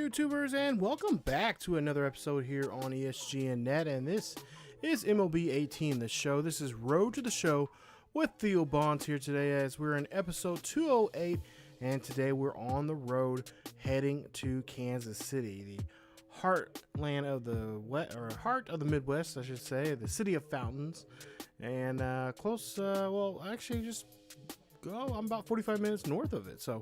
YouTubers, and welcome back to another episode here on ESGNet, and this is MLB 18, the show. This is Road to the Show with Theo Bonds here today as we're in episode 208, and today we're on the road heading to Kansas City, the heartland of the heart of the Midwest, I should say, the city of fountains, and close, well, actually just I'm about 45 minutes north of it, so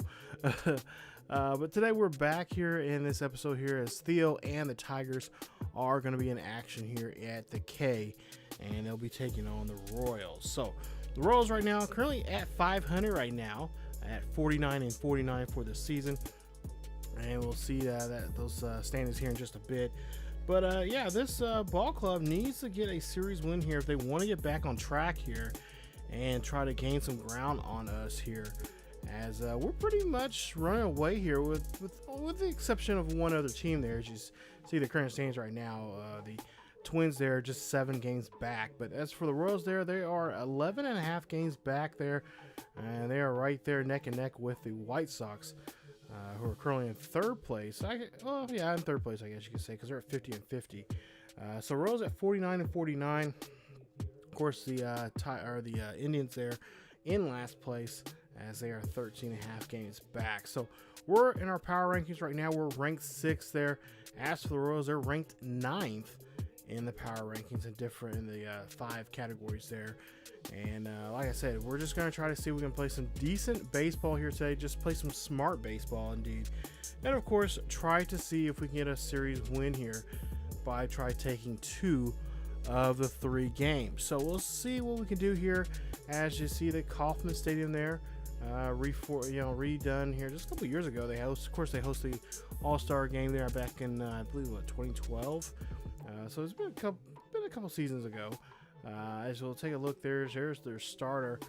but today we're back here in this episode here as Theo and the Tigers are going to be in action here at the K, and they'll be taking on the Royals. So the Royals right now currently at 500 right now, at 49-49 for the season, and we'll see those standings here in just a bit. But yeah, this ball club needs to get a series win here if they want to get back on track here and try to gain some ground on us here, as we're pretty much running away here with the exception of one other team there. As you see the current standings right now, the Twins there are just 7 games back, but as for the Royals there, they are 11.5 games back there, and they are right there neck and neck with the White Sox, who are currently in third place. In third place, I guess you could say, because they're at 50-50. So Royals at 49-49. Of course, the Indians there in last place as they are 13.5 games back. So we're in our power rankings right now. We're ranked 6th there. As for the Royals, they're ranked 9th in the power rankings and different in the 5 categories there. And like I said, we're just going to try to see if we can play some decent baseball here today. Just play some smart baseball indeed. And of course, try to see if we can get a series win here by taking 2 of the 3 games. So we'll see what we can do here. As you see the Kauffman Stadium there, redone here just a couple years ago. They hosted the All-Star game there back in I believe 2012. So it's been a couple seasons ago. As we'll take a look, there's their starter,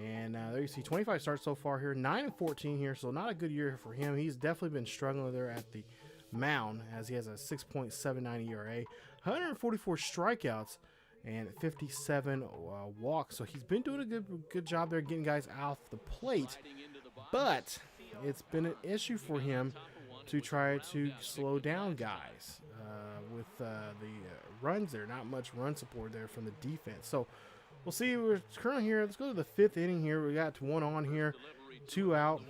and there you see 25 starts so far here, 9-14 here. So not a good year for him. He's definitely been struggling there at the mound, as he has a 6.79 ERA, 144 strikeouts, and 57 walks. So he's been doing a good job there getting guys off the plate, but it's been an issue for him to try to slow down guys with the runs there. Not much run support there from the defense. So we'll see. We're currently here. Let's go to the 5th inning here. We got 1 on here, 2 out.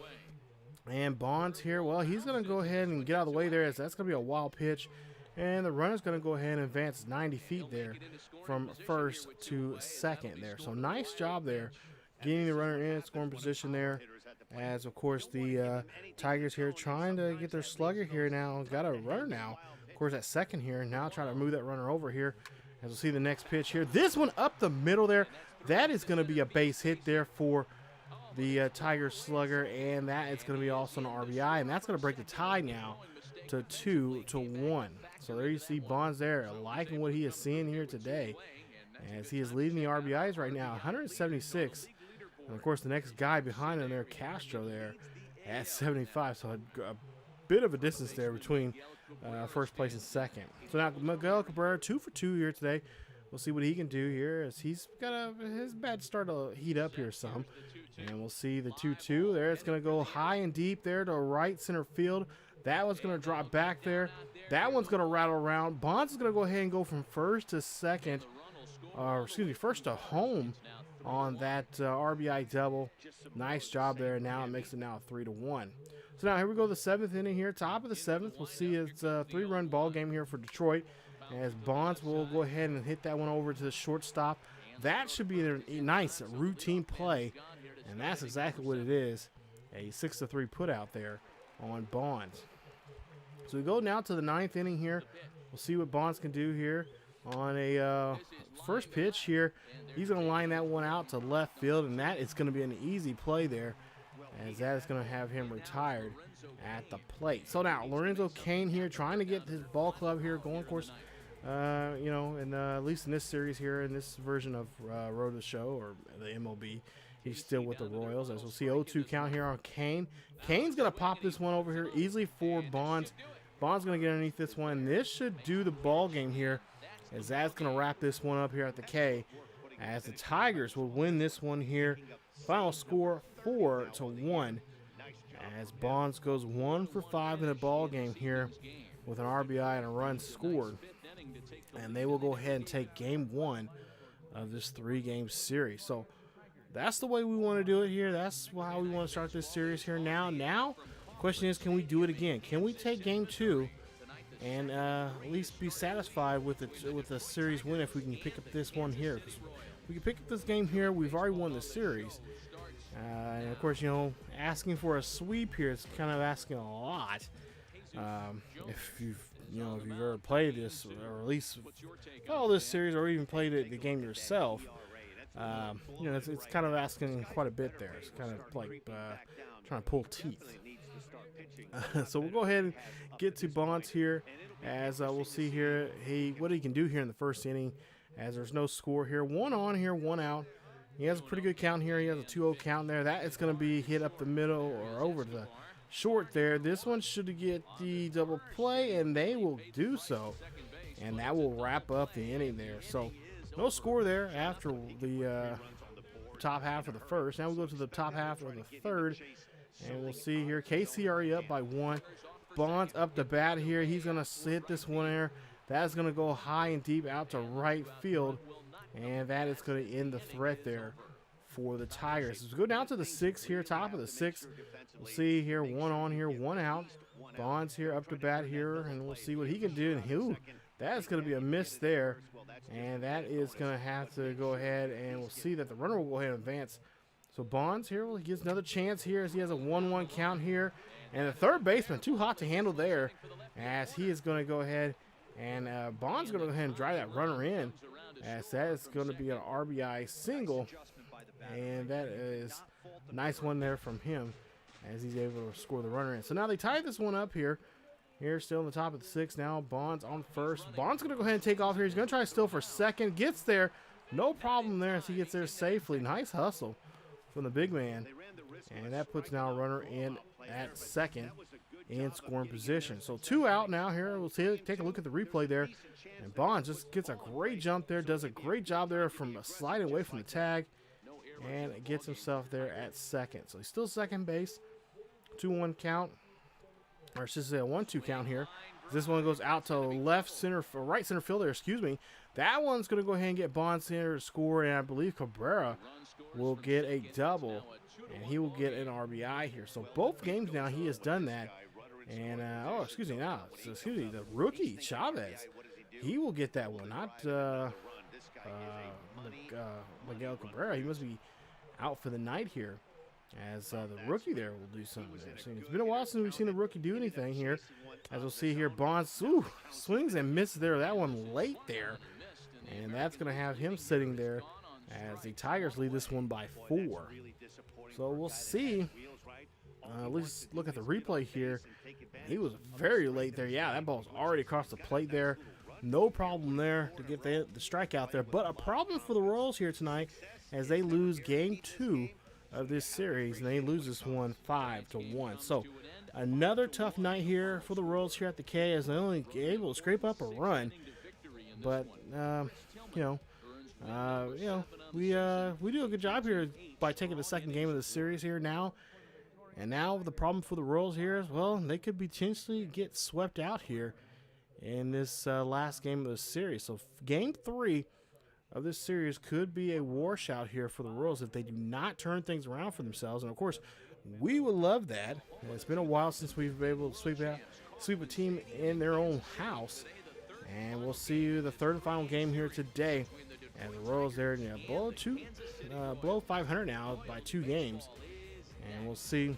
And Bonds here, well, he's going to go ahead and get out of the way there, as that's going to be a wild pitch. And the runner's going to go ahead and advance 90 feet there from first to second there. So nice job there getting the runner in scoring position there. As, of course, the Tigers here trying to get their slugger here now. Got a runner now, of course, at second here. Now trying to move that runner over here. As we'll see the next pitch here. This one up the middle there. That is going to be a base hit there for the Tigers slugger, and that is going to be also an RBI, and that's going to break the tie now to 2-1. So there you see Bonds there liking what he is seeing here today, as he is leading the RBIs right now, 176. And of course the next guy behind him there, Castro there at 75. So a bit of a distance there between first place and second. So now Miguel Cabrera 2 for 2 here today. We'll see what he can do here, as he's got his bat start to heat up here some. And we'll see the 2-2 there. It's going to go high and deep there to right center field. That one's going to drop back there. That one's going to rattle around. Bonds is going to go ahead and go from first to second, first to home on that RBI double. Nice job there. Now it makes it now 3-1. So now here we go, the 7th inning here, top of the 7th. We'll see it's a 3-run ball game here for Detroit, as Bonds will go ahead and hit that one over to the shortstop. That should be a nice routine play, and that's exactly what it is. A 6-3 put out there on Bonds. So we go now to the 9th inning here. We'll see what Bonds can do here on a first pitch here. He's going to line that one out to left field, and that is going to be an easy play there, as that is going to have him retired at the plate. So now Lorenzo Cain here trying to get his ball club here going, of course. And at least in this series here, in this version of Road to the Show, or the MLB, he's still with the Royals. As we'll see 0-2 count here on Cain. Cain's going to pop this one over here easily for Bonds. Bonds going to get underneath this one. This should do the ball game here, as that's going to wrap this one up here at the K, as the Tigers will win this one here. Final score 4-1. as Bonds goes 1 for 5 in a ball game here with an RBI and a run scored. And they will go ahead and take game 1 of this 3-game series. So that's the way we want to do it here. That's how we want to start this series here now. Now, the question is, can we do it again? Can we take game 2 and at least be satisfied with the series win if we can pick up this one here? Because we can pick up this game here. We've already won the series. And of course, you know, asking for a sweep here is kind of asking a lot. If you've ever played this, or at least follow this series, or even played the game yourself, you know, it's kind of asking quite a bit there. It's kind of like trying to pull teeth. So we'll go ahead and get to Bonds here, as we'll see here what he can do here in the first inning, as there's no score here. 1 on here, 1 out. He has a pretty good count here. He has a 2-0 count there. That is going to be hit up the middle or over the short there. This one should get the double play, and they will do so. And that will wrap up the inning there. So no score there after the top half of the first. Now we'll go to the top half of the third, and we'll see here. KC already up by 1. Bonds up to bat here. He's going to hit this one there. That's going to go high and deep out to right field. And that is going to end the threat there for the Tigers. As we go down to the 6th here, top of the 6th, we'll see here 1 on here, 1 out. Bonds here up to bat here, and we'll see what he can do. And that is going to be a miss there. And that is going to have to go ahead, and we'll see that the runner will go ahead and advance. So Bonds here, he gets another chance here as he has a 1-1 count here. And the third baseman, too hot to handle there, as he is going to go ahead and Bonds going to go ahead and drive that runner in, as that is going to be an RBI single. And that is a nice one there from him, as he's able to score the runner in. So now they tie this one up here. Here still in the top of the 6th now. Bonds on first. Bonds going to go ahead and take off here. He's going to try to steal for second. Gets there. No problem there as he gets there safely. Nice hustle from the big man. And that puts now a runner in at second in scoring position. So 2 out now here. We'll take a look at the replay there. And Bonds just gets a great jump there. Does a great job there from sliding away from the tag. And gets himself there at second. So he's still second base. 2-1 count. Or I should say a 1-2 count here. This one goes out to right center fielder, excuse me. That one's going to go ahead and get Bonds here to score, and I believe Cabrera will get a double, and he will get an RBI here. So both games now he has done that. And, the rookie, Chavez, he will get that one, not Miguel Cabrera. He must be out for the night here, as the rookie there will do something there. So it's been a while since we've seen the rookie do anything here. As we'll see here, Bonds swings and misses there. That one late there. And that's going to have him sitting there as the Tigers lead this one by 4. So we'll see. Let's look at the replay here. He was very late there. Yeah, that ball's already across the plate there. No problem there to get the strikeout there. But a problem for the Royals here tonight as they lose game 2 of this series. And they lose this one 5-1. So another tough night here for the Royals here at the K, as they're only able to scrape up a run. But we do a good job here by taking the second game of the series here now. And now the problem for the Royals here is, well, they could potentially get swept out here in this last game of the series. So game 3 of this series could be a washout here for the Royals if they do not turn things around for themselves. And of course, we would love that. It's been a while since we've been able to sweep a team in their own house. And we'll see you the third and final game here today. And the Royals there below 500 now by 2 games. And we'll see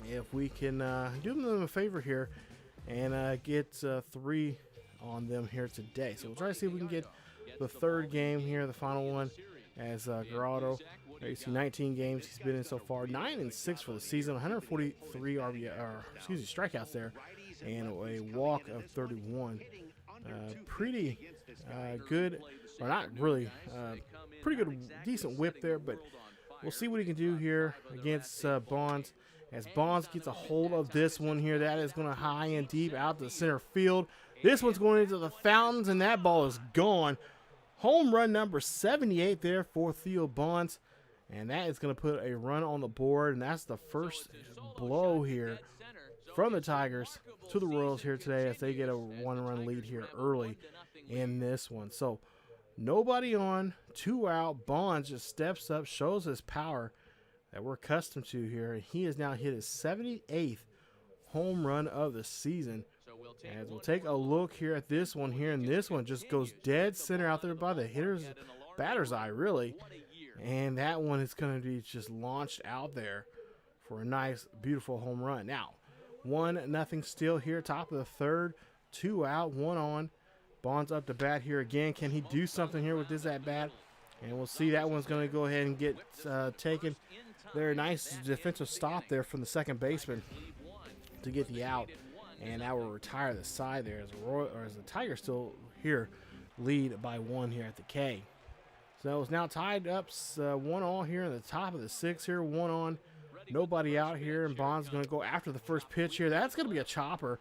if we can do them a favor here and get 3 on them here today. So we'll try to see if we can get the third game here, the final one, as Geraldo. You see 19 games he's been in so far, 9-6 for the season, 143 strikeouts there, and a walk of 31. Pretty good, or not really, pretty good, decent whip there, but we'll see what he can do here against Bonds. As Bonds gets a hold of this one here, that is going to high and deep out to center field. This one's going into the fountains, and that ball is gone. Home run number 78 there for Theo Bonds. And that is going to put a run on the board, and that's the first blow here from the Tigers to the Royals here today as they get a 1-run lead here early in this one. So nobody on, 2 out. Bonds just steps up, shows his power that we're accustomed to here. And he has now hit his 78th home run of the season. As we'll take a look here at this one here, and this one just goes dead center out there by the batter's eye, really. And that one is going to be just launched out there for a nice, beautiful home run. Now, 1-0 still here, top of the third, 2 out, 1 on. Bonds up to bat here again. Can he do something here with this at bat? And we'll see. That one's going to go ahead and get taken. There, nice defensive stop there from the second baseman to get the out. And that will retire the side there as the Tigers still here lead by 1 here at the K. So it's now tied up 1-1 here in the top of the 6th here, 1 on. Nobody out here, and Bond's going to go after the first pitch here. That's going to be a chopper.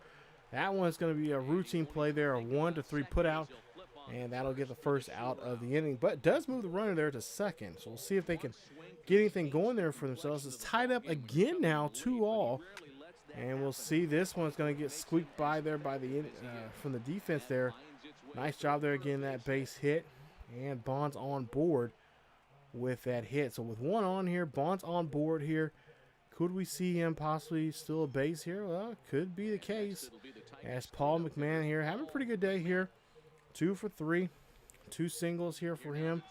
That one's going to be a routine play there, a 1-3 put out, and that'll get the first out of the inning. But it does move the runner there to second, so we'll see if they can get anything going there for themselves. It's tied up again now, 2-2, and we'll see. This one's going to get squeaked by there by the from the defense there. Nice job there again, that base hit, and Bond's on board with that hit. So with 1 on here, Bond's on board here. Could we see him possibly steal a base here? Well, it could be the case. As Paul McMahon here having a pretty good day here. 2 for 3. 2 singles here for him.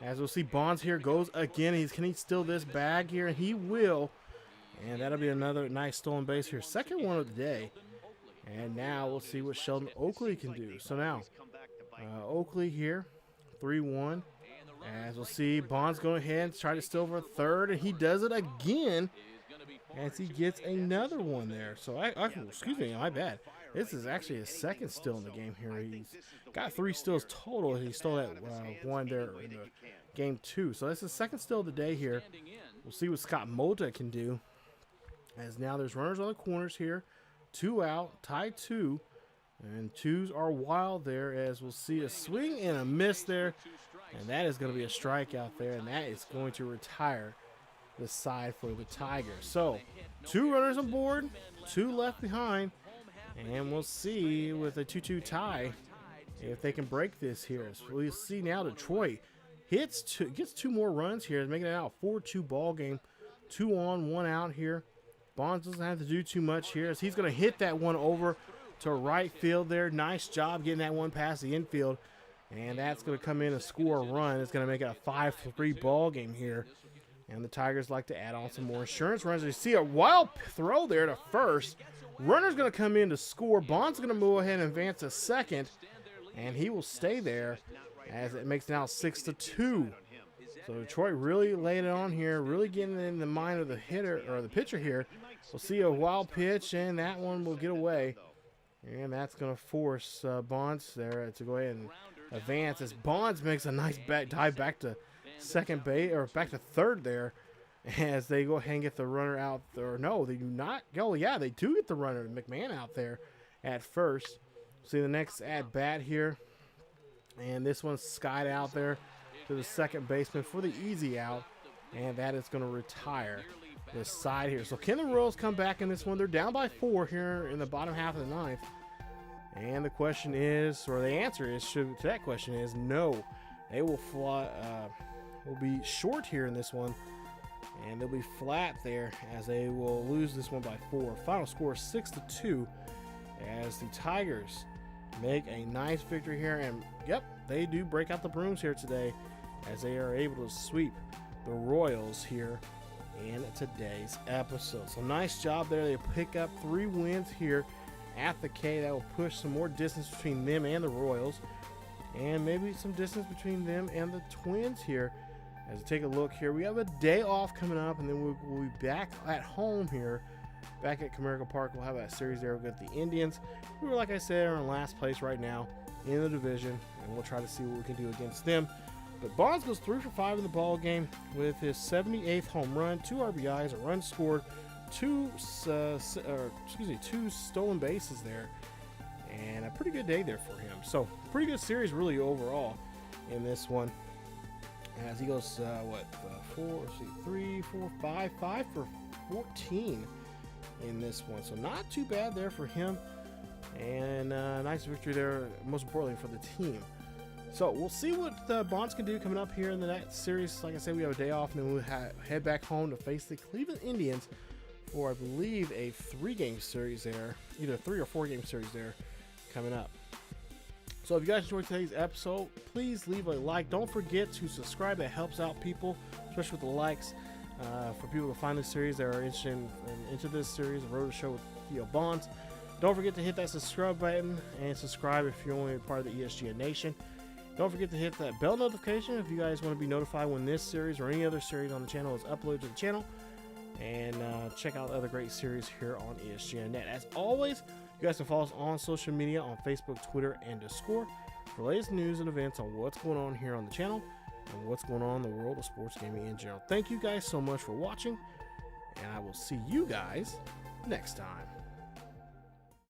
As we'll see, Bonds here goes again. Can he steal this bag here? And he will. And that'll be another nice stolen base here. Second one of the day. And now we'll see what Sheldon Oakley can do. So now, Oakley here, 3-1. As we'll see, Bonds going ahead and try to steal for a third. And he does it again. As he gets another one there. So, excuse me, my bad. This is actually his second steal in the game here. He's got 3 steals total. He stole that one there in the game 2. So, that's his second steal of the day here. We'll see what Scott Mota can do. As now there's runners on the corners here. 2 out, tied 2. And 2s are wild there, as we'll see a swing and a miss there. And that is going to be a strikeout there. And that is going to retire the side for the Tigers. So 2 runners on board, 2 left behind, and we'll see with a 2-2 tie if they can break this here. So we'll see now Detroit gets 2 more runs here, making it out a 4-2 ball game. 2 on, 1 out here. Bonds doesn't have to do too much here, as he's going to hit that one over to right field there. Nice job getting that one past the infield, and that's going to come in and score a run. It's going to make it a 5-3 ball game here. And the Tigers like to add on some more insurance runs. You see a wild throw there to first. Runner's going to come in to score. Bond's going to move ahead and advance to second. And he will stay there as it makes now 6-2. So Detroit really laid it on here, really getting in the mind of the hitter or the pitcher here. We'll see a wild pitch, and that one will get away. And that's going to force Bonds there to go ahead and advance as Bonds makes a nice dive back to second base, or back to third there, as they go ahead and get the runner out there. No, they do not. Oh, yeah, they do get the runner, McMahon, out there at first. See the next at bat here, and this one's skied out there to the second baseman for the easy out, and that is going to retire this side here. So can the Royals come back in this one? They're down by 4 here in the bottom half of the 9th, and the question is, or the answer is, to that question is no. They will fly. Will be short here in this one, and they'll be flat there as they will lose this one by 4. Final score 6-2 as the Tigers make a nice victory here, and yep, they do break out the brooms here today as they are able to sweep the Royals here in today's episode. So nice job there. They pick up 3 wins here at the K. That will push some more distance between them and the Royals, and maybe some distance between them and the Twins here. As we take a look here, we have a day off coming up, and then we'll be back at home here, back at Comerica Park. We'll have that series there with the Indians, who, like I said, are in last place right now in the division, and we'll try to see what we can do against them. But Bonds goes 3 for 5 in the ball game with his 78th home run, 2 RBIs, a run scored, 2 stolen bases there, and a pretty good day there for him. So pretty good series really overall in this one. as he goes, 5 for 14 in this one. So not too bad there for him. And nice victory there, most importantly for the team. So we'll see what the Bonds can do coming up here in the next series. Like I said, we have a day off, and then we'll head back home to face the Cleveland Indians for, I believe, a 3-game series there, either 3 or 4 game series there coming up. So if you guys enjoyed today's episode, please leave a like. Don't forget to subscribe. That helps out people, especially with the likes, for people to find this series that are interested into this series, the Road to Show with Theo Bonds. Don't forget to hit that subscribe button and subscribe if you're only a part of the ESGNet Nation. Don't forget to hit that bell notification if you guys want to be notified when this series or any other series on the channel is uploaded to the channel. And check out other great series here on ESGNet. As always, you guys can follow us on social media on Facebook, Twitter, and Discord for latest news and events on what's going on here on the channel and what's going on in the world of sports gaming in general. Thank you guys so much for watching, and I will see you guys next time.